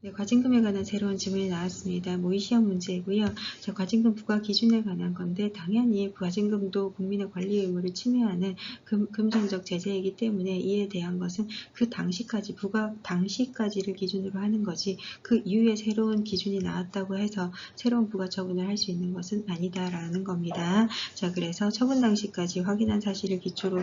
네, 과징금에 관한 새로운 질문이 나왔습니다. 모의 시험 문제이고요. 자, 과징금 부과 기준에 관한 건데 당연히 과징금도 국민의 권리 의무를 침해하는 금전적 제재이기 때문에 이에 대한 것은 그 당시까지 부과 당시까지를 기준으로 하는 거지 그 이후에 새로운 기준이 나왔다고 해서 새로운 부과 처분을 할 수 있는 것은 아니다라는 겁니다. 자, 그래서 처분 당시까지 확인한 사실을 기초로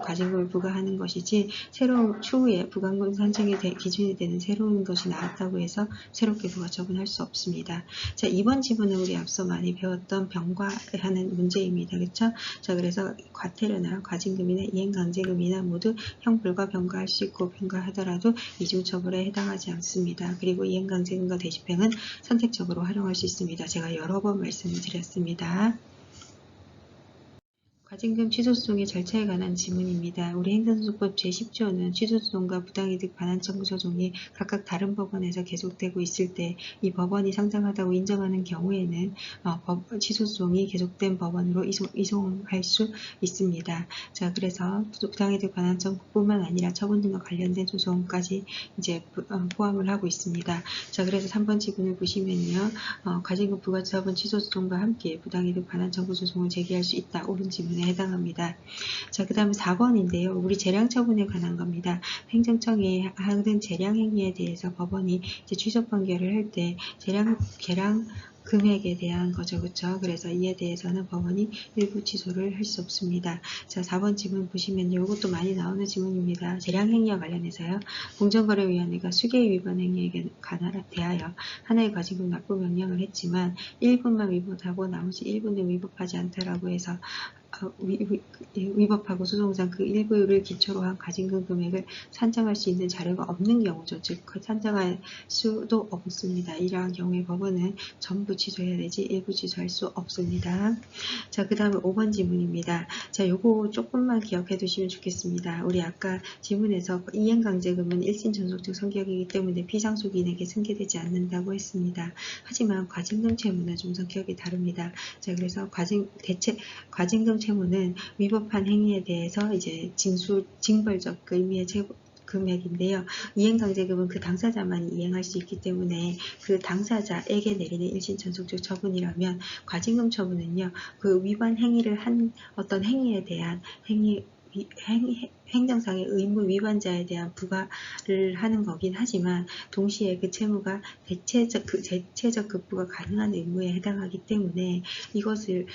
과징금을 부과하는 것이지 새로운 추후에 부과금 산정의 기준이 되는 새로운 것이 나왔다고 해서 새롭게 부과 처분할 수 없습니다. 자, 이번 지문은 우리 앞서 많이 배웠던 병과하는 문제입니다. 그렇죠? 자, 그래서 과태료나 과징금이나 이행강제금이나 모두 형불과 병과할 수 있고 병과하더라도 이중처벌에 해당하지 않습니다. 그리고 이행강제금과 대집행은 선택적으로 활용할 수 있습니다. 제가 여러 번 말씀을 드렸습니다. 과징금 취소소송의 절차에 관한 지문입니다. 우리 행정소송법 제10조는 취소소송과 부당이득 반환 청구 소송이 각각 다른 법원에서 계속되고 있을 때 이 법원이 상당하다고 인정하는 경우에는 취소소송이 계속된 법원으로 이송할 수 있습니다. 자, 그래서 부당이득 반환 청구뿐만 아니라 처분 등과 관련된 소송까지 이제 포함을 하고 있습니다. 자, 그래서 3번 지문을 보시면요. 과징금 부과처분 취소소송과 함께 부당이득 반환 청구 소송을 제기할 수 있다. 옳은 지문에 해당합니다. 자, 그 다음에 4번인데요. 우리 재량처분에 관한 겁니다. 행정청이 하는 재량행위에 대해서 법원이 이제 취소 판결을 할 때 계량 금액에 대한 거죠. 그렇죠? 그래서 이에 대해서는 법원이 일부 취소를 할 수 없습니다. 자, 4번 지문 보시면 이것도 많이 나오는 지문입니다. 재량행위와 관련해서요. 공정거래위원회가 수계 위반 행위에 대하여 하나의 과징금 납부 명령을 했지만 1분만 위반하고 나머지 1분은 위법하지 않다라고 해서 위법하고 소송상 그 일부를 기초로 한 과징금 금액을 산정할 수 있는 자료가 없는 경우죠. 즉 산정할 수도 없습니다. 이러한 경우에 법원은 전부 취소해야 되지 일부 취소할 수 없습니다. 자, 그 다음에 5번 지문입니다. 자, 요거 조금만 기억해 두시면 좋겠습니다. 우리 아까 지문에서 이행강제금은 일신 전속적 성격이기 때문에 피상속인에게 승계되지 않는다고 했습니다. 하지만 과징금 채무는 좀 성격이 다릅니다. 자, 그래서 과징금 채무는 위법한 행위에 대해서 이제 징벌적 의미의 금액인데요. 이행강제금은 그 당사자만 이행할 수 있기 때문에 그 당사자에게 내리는 일신전속적 처분이라면 과징금 처분은요. 그 위반 행위를 한 어떤 행위에 대한 행정상의 의무 위반자에 대한 부과를 하는 거긴 하지만 동시에 그 채무가 대체적 급부가 가능한 의무에 해당하기 때문에 이것을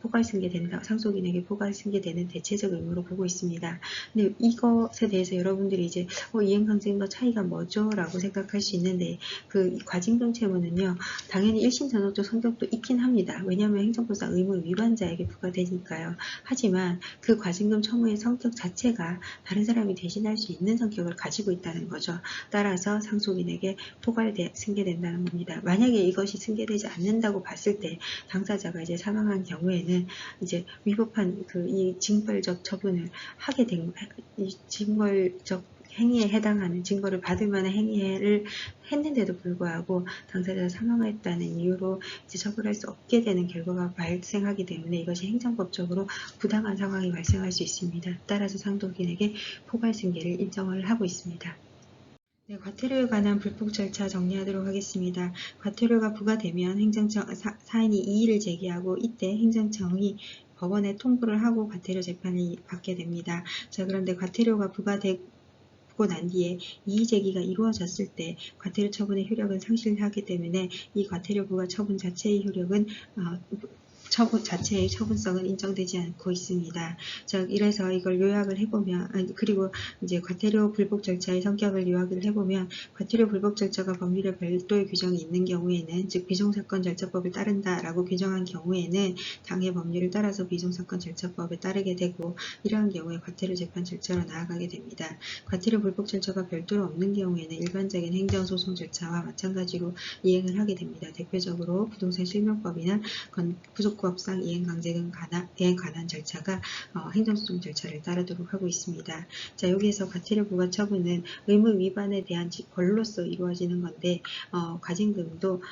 포괄승계된다. 상속인에게 포괄승계되는 대체적 의무로 보고 있습니다. 근데 이것에 대해서 여러분들이 이제 이행강제금과 차이가 뭐죠? 라고 생각할 수 있는데 그 과징금 채무는요. 당연히 일신전속적 성격도 있긴 합니다. 왜냐하면 행정법상 의무 위반자에게 부과되니까요. 하지만 그 과징금 채무의 성격 자체가 다른 사람이 대신할 수 있는 성격을 가지고 있다는 거죠. 따라서 상속인에게 승계된다는 겁니다. 만약에 이것이 승계되지 않는다고 봤을 때 당사자가 이제 사망한 경우에는 이제 위법한 이 징벌적 처분을 하게 된 이 징벌적 행위에 해당하는 징벌을 받을 만한 행위를 했는데도 불구하고 당사자가 사망했다는 이유로 이제 처벌할 수 없게 되는 결과가 발생하기 때문에 이것이 행정법적으로 부당한 상황이 발생할 수 있습니다. 따라서 상속인에게 포괄승계를 인정을 하고 있습니다. 네, 과태료에 관한 불복 절차 정리하도록 하겠습니다. 과태료가 부과되면 사인이 이의를 제기하고 이때 행정청이 법원에 통보를 하고 과태료 재판을 받게 됩니다. 자, 그런데 과태료가 부과되고 난 뒤에 이의 제기가 이루어졌을 때 과태료 처분의 효력은 상실하기 때문에 이 과태료 부과 처분 자체의 효력은 처분 자체의 처분성은 인정되지 않고 있습니다. 자, 이래서 이걸 요약을 해보면, 그리고 이제 과태료 불복 절차의 성격을 요약을 해보면, 과태료 불복 절차가 법률에 별도의 규정이 있는 경우에는, 즉 비송사건 절차법을 따른다라고 규정한 경우에는 당해 법률을 따라서 비송사건 절차법에 따르게 되고, 이러한 경우에 과태료 재판 절차로 나아가게 됩니다. 과태료 불복 절차가 별도로 없는 경우에는 일반적인 행정소송 절차와 마찬가지로 이행을 하게 됩니다. 대표적으로 부동산 실명법이나 입법상 이행강제 등 이행 관한 절차가 행정소송 절차를 따르도록 하고 있습니다. 자, 여기에서 과태료 부과 처분은 의무 위반에 대한 벌로서 이루어지는 건데 과징금도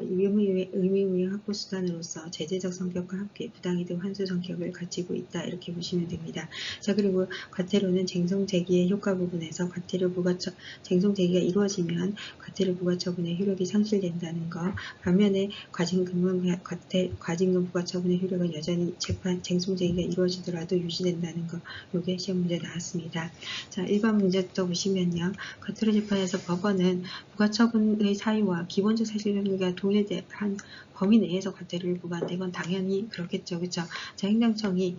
의무유행 확보 수단으로서 제재적 성격과 함께 부당이득 환수 성격을 가지고 있다 이렇게 보시면 됩니다. 자, 그리고 과태료는 쟁송제기의 효과 부분에서 과태료 부과 쟁송제기가 이루어지면 과태료 부과 처분의 효력이 상실된다는 거, 반면에 과징금 부과 처분의 효력은 여전히 쟁송제기가 이루어지더라도 유지된다는 거, 요게 시험 문제 나왔습니다. 자, 1번 문제부터 보시면요. 과태료 재판에서 법원은 부과처분의 사유와 기본적 사실관계가 동일한 범위 내에서 과태료를 부과한다. 이건 당연히 그렇겠죠. 그렇죠? 자, 행정청이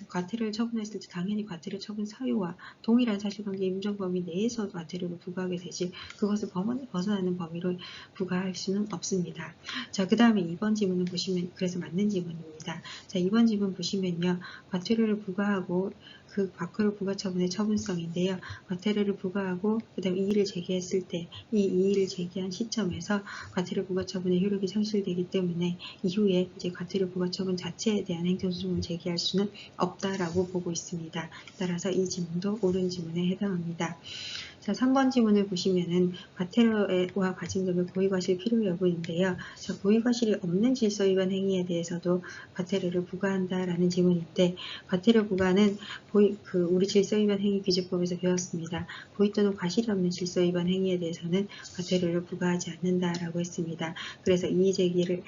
과태료를 처분했을 때 당연히 과태료 처분 사유와 동일한 사실관계 인정 범위 내에서 과태료를 부과하게 되지 그것을 법원에 벗어나는 범위로 부과할 수는 없습니다. 자, 그 다음에 2번 지문을 보시면 그래서 맞는 지문입니다. 자, 2번 지문 보시면요. 과태료를 부과하고 그 과태료 부과 처분의 처분성인데요. 과태료를 부과하고 그 다음에 이의를 제기했을 때 이 이의를 제기한 시점에서 과태료 부과 처분의 효력이 상실되기 때문에 이후에 이제 과태료 부과 처분 자체에 대한 행정소송을 제기할 수는 없다라고 보고 있습니다. 따라서 이 지문도 옳은 지문에 해당합니다. 자, 3번 지문을 보시면은 과태료와 과징금의 고의과실 필요 여부인데요. 자, 고의과실이 없는 질서위반 행위에 대해서도 과태료를 부과한다라는 지문인데 과태료 부과는 우리 질서위반 행위 규제법에서 배웠습니다. 고의 또는 과실이 없는 질서위반 행위에 대해서는 과태료를 부과하지 않는다라고 했습니다. 그래서 이의 제기를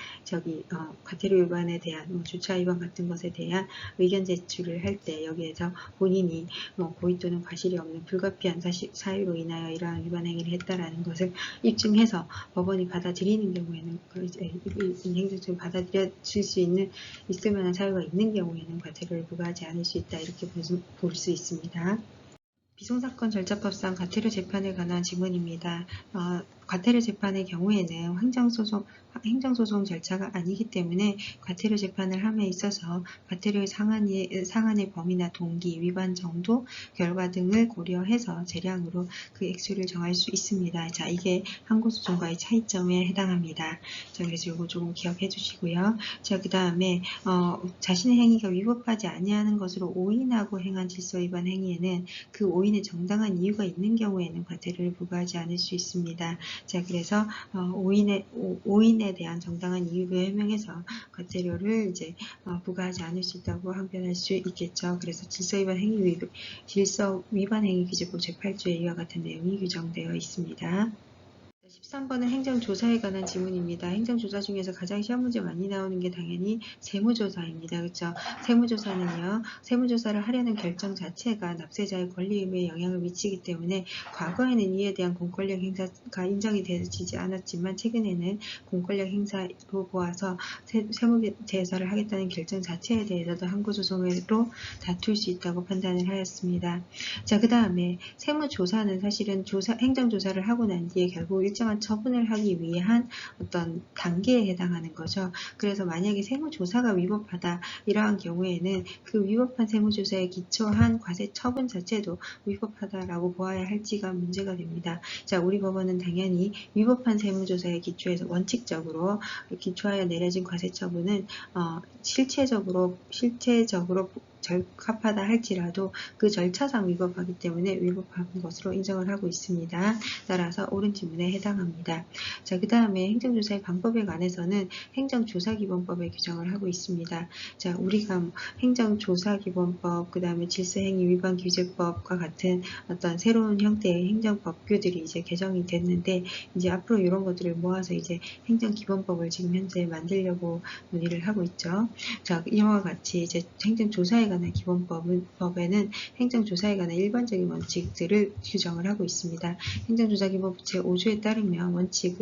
과태료 위반에 대한 주차 위반 같은 것에 대한 의견 제출을 할 때 여기에서 본인이 고의 또는 과실이 없는 불가피한 사유로 인하여 이러한 위반 행위를 했다라는 것을 입증해서 법원이 받아들이는 경우에는 이 행정처럼 받아들여질 수 있을 만한 사유가 있는 경우에는 과태료를 부과하지 않을 수 있다 이렇게 볼 수 있습니다. 비송사건 절차법상 과태료 재판에 관한 지문입니다. 과태료 재판의 경우에는 행정소송 절차가 아니기 때문에 과태료 재판을 함에 있어서 과태료의 상한의 범위나 동기, 위반 정도, 결과 등을 고려해서 재량으로 그 액수를 정할 수 있습니다. 자, 이게 항고소송과의 차이점에 해당합니다. 자, 그래서 이거 조금 기억해 주시고요. 자, 그 다음에 자신의 행위가 위법하지 아니하는 것으로 오인하고 행한 질서위반 행위에는 그 오인에 정당한 이유가 있는 경우에는 과태료를 부과하지 않을 수 있습니다. 자, 그래서 오인에 대한 정당한 이유를 해명해서 과태료를 이제 부과하지 않을 수 있다고 항변할 수 있겠죠. 그래서 질서 위반 행위 규제법 제8조에 이와 같은 내용이 규정되어 있습니다. 13번은 행정조사에 관한 지문입니다. 행정조사 중에서 가장 시험 문제 많이 나오는 게 당연히 세무조사입니다. 그렇죠? 세무조사는요. 세무조사를 하려는 결정 자체가 납세자의 권리 의무에 영향을 미치기 때문에 과거에는 이에 대한 공권력 행사가 인정이 되지 않았지만 최근에는 공권력 행사로 보아서 세무조사를 하겠다는 결정 자체에 대해서도 항고소송으로 다툴 수 있다고 판단을 하였습니다. 자, 그 다음에 세무조사는 사실은 행정조사를 하고 난 뒤에 결국 일정한 처분을 하기 위한 어떤 단계에 해당하는 거죠. 그래서 만약에 세무조사가 위법하다 이러한 경우에는 그 위법한 세무조사에 기초한 과세 처분 자체도 위법하다라고 보아야 할지가 문제가 됩니다. 자, 우리 법원은 당연히 위법한 세무조사에 기초해서 원칙적으로 기초하여 내려진 과세 처분은 실체적으로 적합하다 할지라도 그 절차상 위법하기 때문에 위법한 것으로 인정을 하고 있습니다. 따라서 옳은 지문에 해당합니다. 자, 그 다음에 행정조사의 방법에 관해서는 행정조사기본법에 규정을 하고 있습니다. 자, 우리가 행정조사기본법, 그 다음에 질서행위위반규제법과 같은 어떤 새로운 형태의 행정법규들이 이제 개정이 됐는데 이제 앞으로 이런 것들을 모아서 이제 행정기본법을 지금 현재 만들려고 논의를 하고 있죠. 자, 이와 같이 이제 행정조사에 관한 기본법에는 행정조사에 관한 일반적인 원칙들을 규정을 하고 있습니다. 행정조사기본법 제5조에 따르면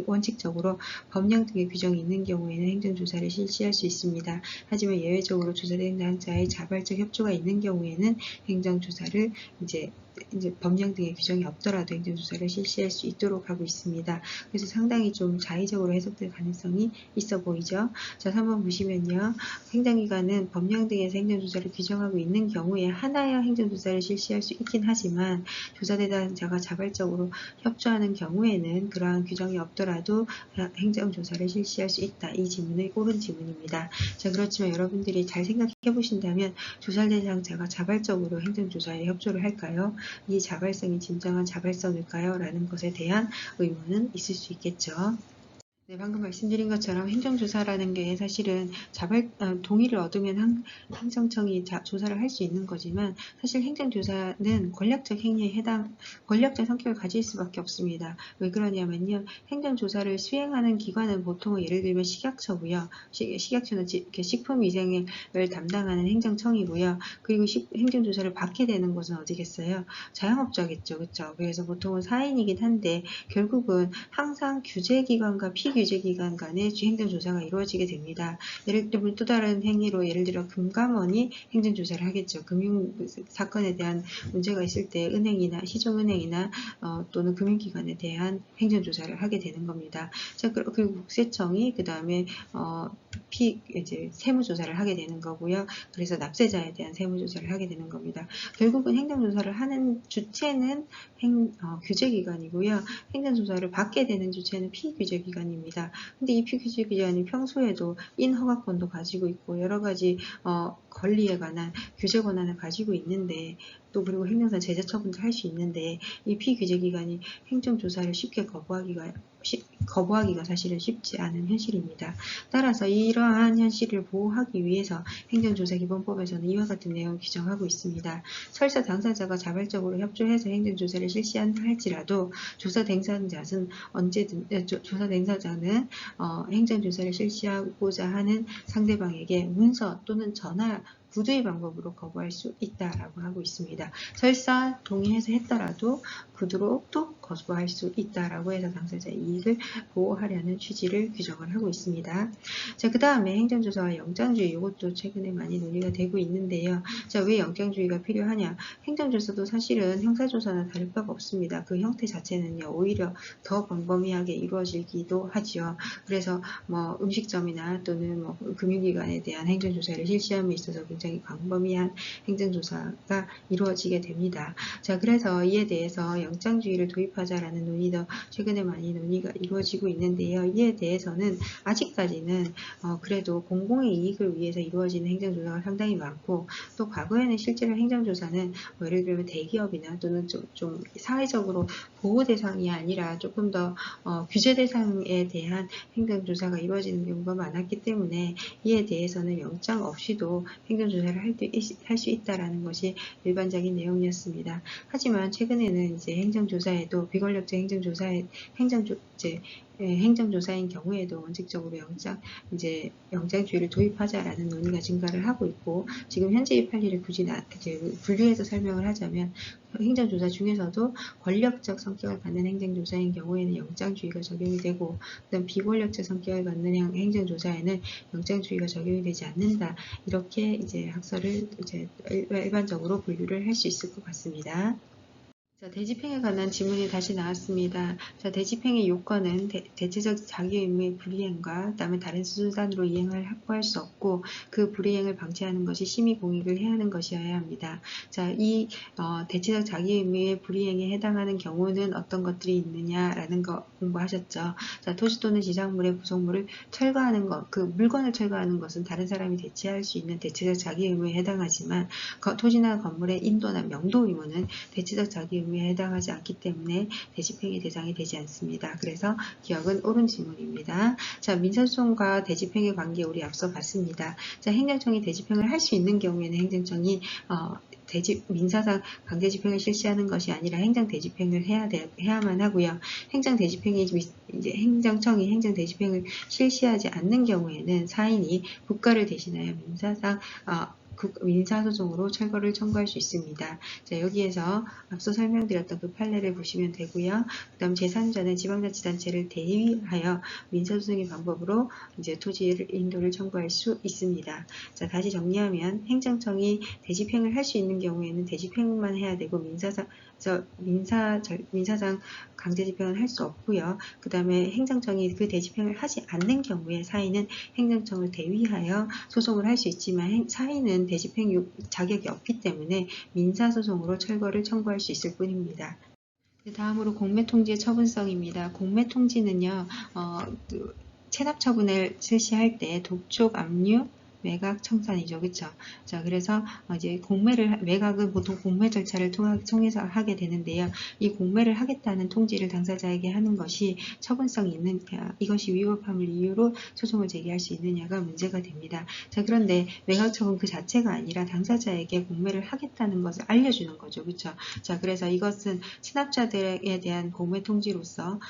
원칙적으로 법령 등의 규정이 있는 경우에는 행정조사를 실시할 수 있습니다. 하지만 예외적으로 조사 대상자의 자발적 협조가 있는 경우에는 행정조사를 이제 이제 법령 등의 규정이 없더라도 행정조사를 실시할 수 있도록 하고 있습니다. 그래서 상당히 좀 자의적으로 해석될 가능성이 있어 보이죠. 자, 3번 보시면요. 행정기관은 법령 등에서 행정조사를 규정하고 있는 경우에 하나야 행정조사를 실시할 수 있긴 하지만 조사 대상자가 자발적으로 협조하는 경우에는 그러한 규정이 없더라도 행정조사를 실시할 수 있다. 이 지문은 옳은 지문입니다. 자, 그렇지만 여러분들이 잘 생각해 보신다면 조사 대상자가 자발적으로 행정조사에 협조를 할까요? 이 자발성이 진정한 자발성일까요? 라는 것에 대한 의문은 있을 수 있겠죠. 네, 방금 말씀드린 것처럼 행정조사라는 게 사실은 동의를 얻으면 행정청이 조사를 할 수 있는 거지만 사실 행정조사는 권력적 행위에 권력적 성격을 가질 수밖에 없습니다. 왜 그러냐면요. 행정조사를 수행하는 기관은 보통 예를 들면 식약처고요. 식약처는 식품위생을 담당하는 행정청이고요. 그리고 행정조사를 받게 되는 곳은 어디겠어요? 자영업자겠죠. 그렇죠? 그래서 보통은 사인이긴 한데 결국은 항상 규제기관과 피규제기관 간의 행정조사가 이루어지게 됩니다. 예를 들면 또 다른 행위로 예를 들어 금감원이 행정조사를 하겠죠. 금융사건에 대한 문제가 있을 때 은행이나 시중은행이나 또는 금융기관에 대한 행정조사를 하게 되는 겁니다. 자, 그리고 국세청이 그 다음에 이제 세무조사를 하게 되는 거고요. 그래서 납세자에 대한 세무조사를 하게 되는 겁니다. 결국은 행정조사를 하는 주체는 규제기관이고요. 행정조사를 받게 되는 주체는 피규제기관입니다. 근데 이 피규제기관이 평소에도 인허가권도 가지고 있고 여러 가지 권리에 관한 규제 권한을 가지고 있는데 또 그리고 행정사 제재 처분도 할 수 있는데 이 피규제기관이 행정조사를 쉽게 거부하기가 사실은 쉽지 않은 현실입니다. 따라서 이러한 현실을 보호하기 위해서 행정조사기본법에서는 이와 같은 내용을 규정하고 있습니다. 설사 당사자가 자발적으로 협조해서 행정조사를 실시한다 할지라도 조사 대상자는 행정조사를 실시하고자 하는 상대방에게 문서 또는 전화 구두의 방법으로 거부할 수 있다라고 하고 있습니다. 설사 동의해서 했더라도 구두로 또 거부할 수 있다라고 해서 당사자의 이익을 보호하려는 취지를 규정을 하고 있습니다. 자, 그 다음에 행정조사와 영장주의 이것도 최근에 많이 논의가 되고 있는데요. 자, 왜 영장주의가 필요하냐? 행정조사도 사실은 형사조사나 다를 바가 없습니다. 그 형태 자체는요, 오히려 더 광범위하게 이루어지기도 하죠. 그래서 뭐 음식점이나 또는 뭐 금융기관에 대한 행정조사를 실시함에 있어서 굉장히 광범위한 행정조사가 이루어지게 됩니다. 자, 그래서 이에 대해서 영장주의를 도입하자라는 논의도 최근에 많이 논의가 이루어지고 있는데요. 이에 대해서는 아직까지는 그래도 공공의 이익을 위해서 이루어지는 행정조사가 상당히 많고 또 과거에는 실제로 행정조사는 예를 들면 대기업이나 또는 좀 사회적으로 보호 대상이 아니라 조금 더 규제 대상에 대한 행정조사가 이루어지는 경우가 많았기 때문에 이에 대해서는 영장 없이도 행정조사를 할 수 있다라는 것이 일반적인 내용이었습니다. 하지만 최근에는 이제 행정조사에도 비권력적 행정조사인 경우에도 원칙적으로 영장주의를 도입하자라는 논의가 증가를 하고 있고 지금 현재의 판례를 분류해서 설명을 하자면 행정조사 중에서도 권력적 성격을 갖는 행정조사인 경우에는 영장주의가 적용이 되고 그다음 비권력적 성격을 갖는 행정조사에는 영장주의가 적용이 되지 않는다. 이렇게 이제 학설을 일반적으로 분류를 할 수 있을 것 같습니다. 자, 대집행에 관한 질문이 다시 나왔습니다. 자, 대집행의 요건은 대체적 자기 의무의 불이행과 그다음에 다른 수단으로 이행을 확보할 수 없고 그 불이행을 방치하는 것이 심의 공익을 해야 하는 것이어야 합니다. 자, 이 대체적 자기 의무의 불이행에 해당하는 경우는 어떤 것들이 있느냐라는 거 공부하셨죠. 자, 토지 또는 지상물의 부속물을 철거하는 것, 그 물건을 철거하는 것은 다른 사람이 대체할 수 있는 대체적 자기 의무에 해당하지만 토지나 건물의 인도나 명도 의무는 대체적 자기 의무에 해당하지 않기 때문에 대집행의 대상이 되지 않습니다. 그래서 기억은 옳은 지문입니다. 자, 민사소송과 대집행의 관계 우리 앞서 봤습니다. 자, 행정청이 대집행을 할 수 있는 경우에는 행정청이 민사상 강제집행을 실시하는 것이 아니라 행정대집행을 해야만 하고요. 행정청이 행정대집행을 실시하지 않는 경우에는 사인이 국가를 대신하여 민사상 민사소송으로 철거를 청구할 수 있습니다. 자, 여기에서 앞서 설명드렸던 그 판례를 보시면 되고요. 그 다음 제3자는 지방자치단체를 대위하여 민사소송의 방법으로 이제 토지를 인도를 청구할 수 있습니다. 자, 다시 정리하면 행정청이 대집행을 할 수 있는 경우에는 대집행만 해야 되고 민사상 강제집행은 할 수 없고요. 그 다음에 행정청이 그 대집행을 하지 않는 경우에 사인은 행정청을 대위하여 소송을 할 수 있지만 사인은 대집행 자격이 없기 때문에 민사소송으로 철거를 청구할 수 있을 뿐입니다. 다음으로 공매통지의 처분성입니다. 공매통지는요, 체납처분을 실시할 때 독촉, 압류, 매각, 청산이죠. 그쵸? 자, 그래서 이제 매각은 보통 공매 절차를 통해서 하게 되는데요. 이 공매를 하겠다는 통지를 당사자에게 하는 것이 처분성이 있느냐, 이것이 위법함을 이유로 소송을 제기할 수 있느냐가 문제가 됩니다. 자, 그런데 매각처분 그 자체가 아니라 당사자에게 공매를 하겠다는 것을 알려주는 거죠. 그쵸? 자, 그래서 이것은 체납자들에 대한 공매 통지로서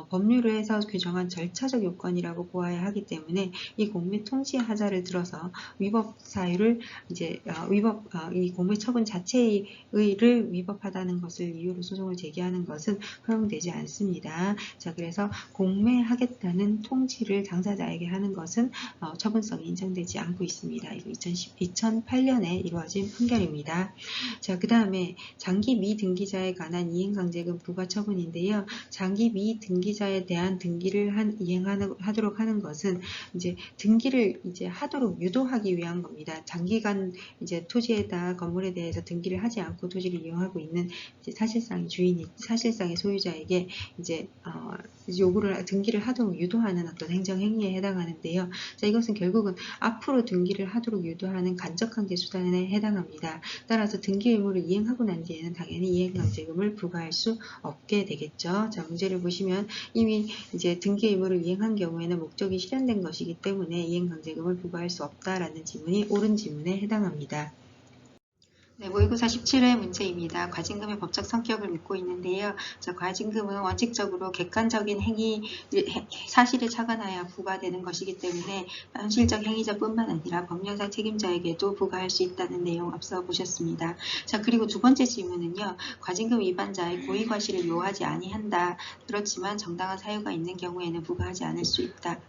법률을 해서 규정한 절차적 요건이라고 보아야 하기 때문에 이 공매 통지 하자를 들어서 위법 사유를 이제 이 공매 처분 자체를 위법하다는 것을 이유로 소송을 제기하는 것은 허용되지 않습니다. 자, 그래서 공매하겠다는 통지를 당사자에게 하는 것은 처분성이 인정되지 않고 있습니다. 이거 2008년에 이루어진 판결입니다. 자, 그 다음에 장기 미등기자에 관한 이행강제금 부과 처분인데요. 장기 미등기자에 대한 등기를 이행하도록 하는 것은 이제 등기를 이제 하도록 유도하기 위한 겁니다. 장기간 이제 토지에다 건물에 대해서 등기를 하지 않고 토지를 이용하고 있는 이제 사실상의 소유자에게 이제 등기를 하도록 유도하는 어떤 행정행위에 해당하는데요. 자, 이것은 결국은 앞으로 등기를 하도록 유도하는 간접관계 수단에 해당합니다. 따라서 등기 의무를 이행하고 난 뒤에는 당연히 이행강제금을 부과할 수 없게 되겠죠. 자, 문제를 보시면 이미 이제 등기 의무를 이행한 경우에는 목적이 실현된 것이기 때문에 이행강제금을 부과할 수 없다라는 지문이 옳은 지문에 해당합니다. 네, 모의고사 17회 문제입니다. 과징금의 법적 성격을 묻고 있는데요. 자, 과징금은 원칙적으로 객관적인 사실에 착안하여 부과되는 것이기 때문에 현실적 행위자뿐만 아니라 법령상 책임자에게도 부과할 수 있다는 내용 앞서 보셨습니다. 자, 그리고 두 번째 질문은요. 과징금 위반자의 고의과실을 요하지 아니한다. 그렇지만 정당한 사유가 있는 경우에는 부과하지 않을 수 있다.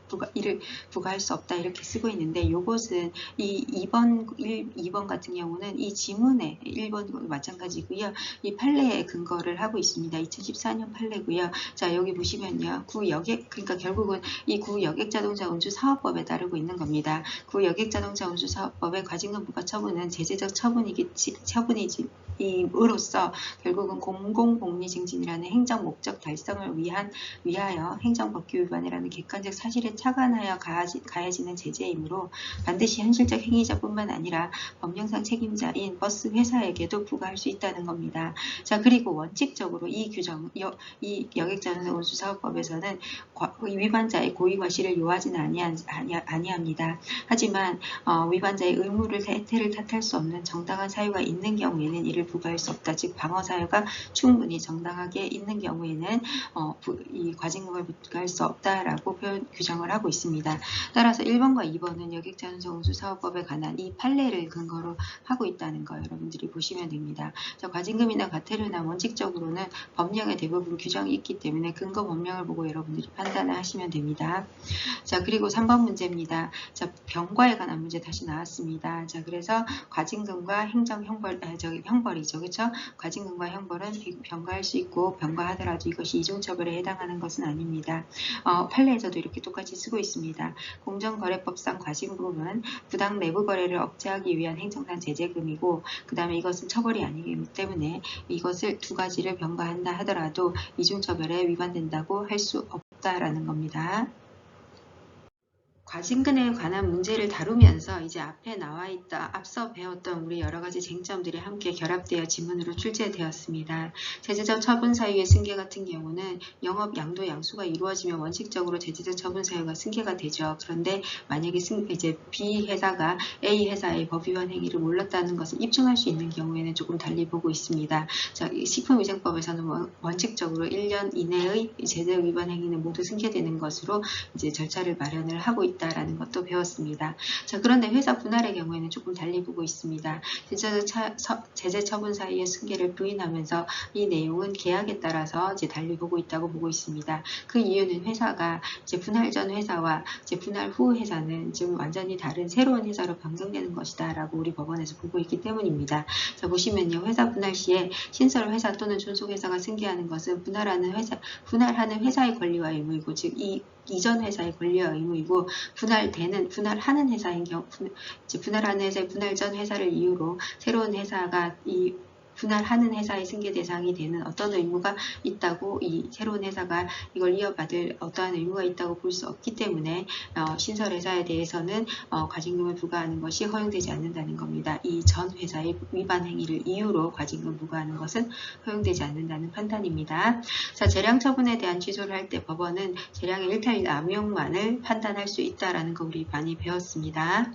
부과할 수 없다. 이렇게 쓰고 있는데 이것은 이 2번 같은 경우는 이 지문에 1번 마찬가지고요. 이 판례에 근거를 하고 있습니다. 2014년 판례고요. 자, 여기 보시면요. 그러니까 결국은 이 구여객자동차운수사업법에 따르고 있는 겁니다. 구여객자동차운수사업법의 과징금 부과 처분은 제재적 처분이로서 결국은 공공복리 증진이라는 행정 목적 달성을 위하여 행정법규 위반이라는 객관적 사실에 착안하여 가해지는 제재이므로 반드시 현실적 행위자뿐만 아니라 법령상 책임자인 버스 회사에게도 부과할 수 있다는 겁니다. 자, 그리고 원칙적으로 이 여객자동차운수사업법에서는 위반자의 고의과실을 요하지는 아니합니다. 하지만 위반자의 해태를 탓할 수 없는 정당한 사유가 있는 경우에는 이를 부과할 수 없다. 즉 방어 사유가 충분히 정당하게 있는 경우에는 이 과징금을 부과할 수 없다라고 규정을 하고 있습니다. 따라서 1번과 2번은 여객자동차운수사업법에 관한 이 판례를 근거로 하고 있다는 거 여러분들이 보시면 됩니다. 자, 과징금이나 과태료나 원칙적으로는 법령에 대부분 규정이 있기 때문에 근거 법령을 보고 여러분들이 판단을 하시면 됩니다. 자, 그리고 3번 문제입니다. 자, 병과에 관한 문제 다시 나왔습니다. 자, 그래서 과징금과 형벌이죠. 그렇죠? 과징금과 형벌은 병과할 수 있고 병과하더라도 이것이 이중처벌에 해당하는 것은 아닙니다. 판례에서도 이렇게 똑같이 쓰고 있습니다. 공정거래법상 과징금은 부당 내부 거래를 억제하기 위한 행정상 제재금이고 그 다음에 이것은 처벌이 아니기 때문에 이것을 두 가지를 병과한다 하더라도 이중처벌에 위반된다고 할 수 없다라는 겁니다. 과징금에 관한 문제를 다루면서 이제 앞서 배웠던 우리 여러 가지 쟁점들이 함께 결합되어 지문으로 출제되었습니다. 제재적 처분 사유의 승계 같은 경우는 영업 양도 양수가 이루어지면 원칙적으로 제재적 처분 사유가 승계가 되죠. 그런데 만약에 이제 B 회사가 A 회사의 법 위반 행위를 몰랐다는 것을 입증할 수 있는 경우에는 조금 달리 보고 있습니다. 자, 식품위생법에서는 원칙적으로 1년 이내의 제재 위반 행위는 모두 승계되는 것으로 이제 절차를 마련을 하고 있다. 있다라는 것도 배웠습니다. 자, 그런데 회사 분할의 경우에는 조금 달리 보고 있습니다. 제재 처분 사이의 승계를 부인하면서 이 내용은 계약에 따라서 이제 달리 보고 있다고 보고 있습니다. 그 이유는 회사가 이제 분할 전 회사와 이제 분할 후 회사는 지금 완전히 다른 새로운 회사로 변경되는 것이다라고 우리 법원에서 보고 있기 때문입니다. 자, 보시면요, 회사 분할 시에 신설 회사 또는 존속 회사가 승계하는 것은 분할하는 회사의 권리와 의무이고, 즉 이전 회사의 권리와 의무이고, 분할하는 회사인 경우, 분할하는 회사의 분할 전 회사를 이유로 새로운 회사가 이 분할하는 회사의 승계 대상이 되는 어떤 의무가 있다고, 이 새로운 회사가 이걸 이어받을 어떠한 의무가 있다고 볼 수 없기 때문에 신설 회사에 대해서는 과징금을 부과하는 것이 허용되지 않는다는 겁니다. 이 전 회사의 위반 행위를 이유로 과징금 부과하는 것은 허용되지 않는다는 판단입니다. 자, 재량 처분에 대한 취소를 할 때 법원은 재량의 일탈 남용만을 판단할 수 있다라는 거 우리 많이 배웠습니다.